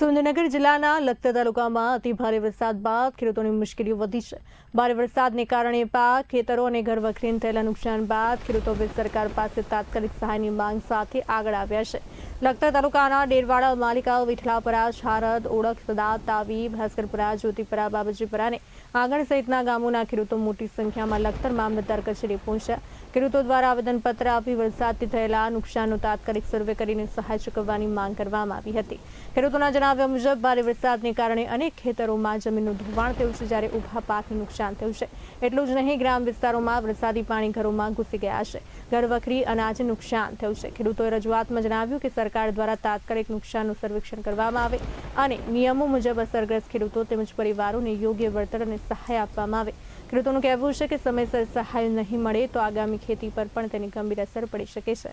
સુરેન્દ્રનગર જિલ્લાના લખતર તાલુકામાં અતિ ભારે વરસાદ બાદ ખેડૂતોની મુશ્કેલીઓ વધી છે। ભારે વરસાદને કારણે પાક, ખેતરો અને ઘર વખરીને થયેલા નુકસાન બાદ ખેડૂતો સરકાર પાસે તાત્કાલિક સહાયની માંગ સાથે આગળ આવ્યા છે। લખતર તાલુકાના ડેરવાડા, માલિકાવ, વિઠલાપરા, છારદ, ઓળખ, સદાત, તાવી, ભાસ્કરપુરા, જ્યોતિપરા, બાબજીપરા અને આંગણ સહિતના ગામોના ખેડૂતો મોટી સંખ્યામાં લખતર મામલતદાર કચેરી પહોંચ્યા। ખેડૂતો દ્વારા આવેદનપત્ર આપી વરસાદથી થયેલા નુકસાનનો તાત્કાલિક સર્વે કરીને સહાય ચૂકવવાની માંગ કરવામાં આવી હતી। ખેડૂતોના જણાવ્યા મુજબ ભારે વરસાદને કારણે અનેક ખેતરોમાં જમીનનું ધોવાણ થયું છે, જ્યારે ઊભા પાકને નુકસાન થયું છે। એટલું જ નહીં, ગ્રામ વિસ્તારોમાં વરસાદી પાણી ઘરોમાં ઘૂસી ગયા છે, ઘર વખરી અનાજને નુકસાન થયું છે। ખેડૂતોએ રજૂઆતમાં જણાવ્યું કે સરકાર દ્વારા તાત્કાલિક નુકસાનનું સર્વેક્ષણ કરવામાં આવે અને નિયમો મુજબ અસરગ્રસ્ત ખેડૂતો તેમજ પરિવારોને યોગ્ય વળતર અને સહાય આપવામાં આવે। ખેડૂતોનું કહેવું છે કે સમયસર સહાય નહીં મળે તો આગામી ખેતી પર પણ તેની ગંભીર અસર પડી શકે છે।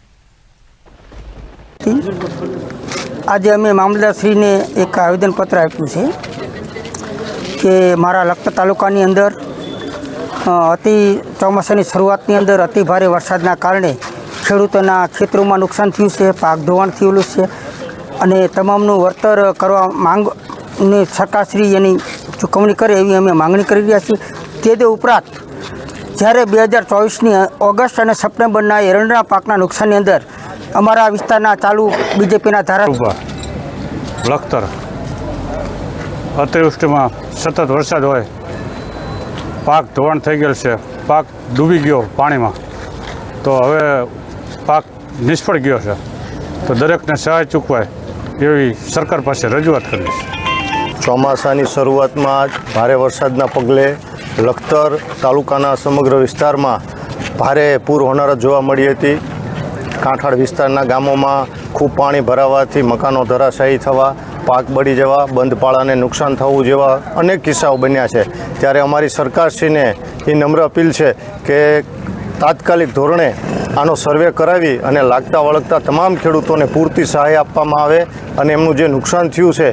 આજે અમે મામલતદારશ્રીને એક આવેદનપત્ર આપ્યું છે કે મારા લખતર તાલુકાની અંદર અતિ ચોમાસાની શરૂઆતની અંદર અતિ ભારે વરસાદના કારણે ખેડૂતોના ખેતરોમાં નુકસાન થયું છે, પાક ધોવાણ થયેલું છે અને તમામનું વળતર કરવા માંગને સરકારશ્રી એની ચૂકવણી કરે એવી અમે માંગણી કરી રહ્યા છીએ। તે ઉપરાંત જ્યારે 2024ની ઓગસ્ટ અને સપ્ટેમ્બરના એરંડના પાકના નુકસાનની અંદર અમારા વિસ્તારના ચાલુ બીજેપીના ધારાસભ્ય લખતર અતિવૃષ્ટિમાં સતત વરસાદ હોય, પાક ધોવાણ થઈ ગયેલ છે, પાક ડૂબી ગયો પાણીમાં, તો હવે પાક નિષ્ફળ ગયો છે, તો દરેકને સહાય ચૂકવાય એવી સરકાર પાસે રજૂઆત કરવી છે। ચોમાસાની શરૂઆતમાં જ ભારે વરસાદના પગલે લખતર તાલુકાના સમગ્ર વિસ્તારમાં ભારે પૂર હોનારત જોવા મળી હતી। કાંઠાળ વિસ્તારના ગામોમાં ખૂબ પાણી ભરાવાથી મકાનો ધરાશાયી થવા, પાક બળી જવા, બંધ પાળાને નુકસાન થવું જેવા અનેક કિસ્સાઓ બન્યા છે। ત્યારે અમારી સરકારશ્રીને એ નમ્ર અપીલ છે કે તાત્કાલિક ધોરણે આનો સર્વે કરાવી અને લાગતા વળગતા તમામ ખેડૂતોને પૂરતી સહાય આપવામાં આવે અને એમનું જે નુકસાન થયું છે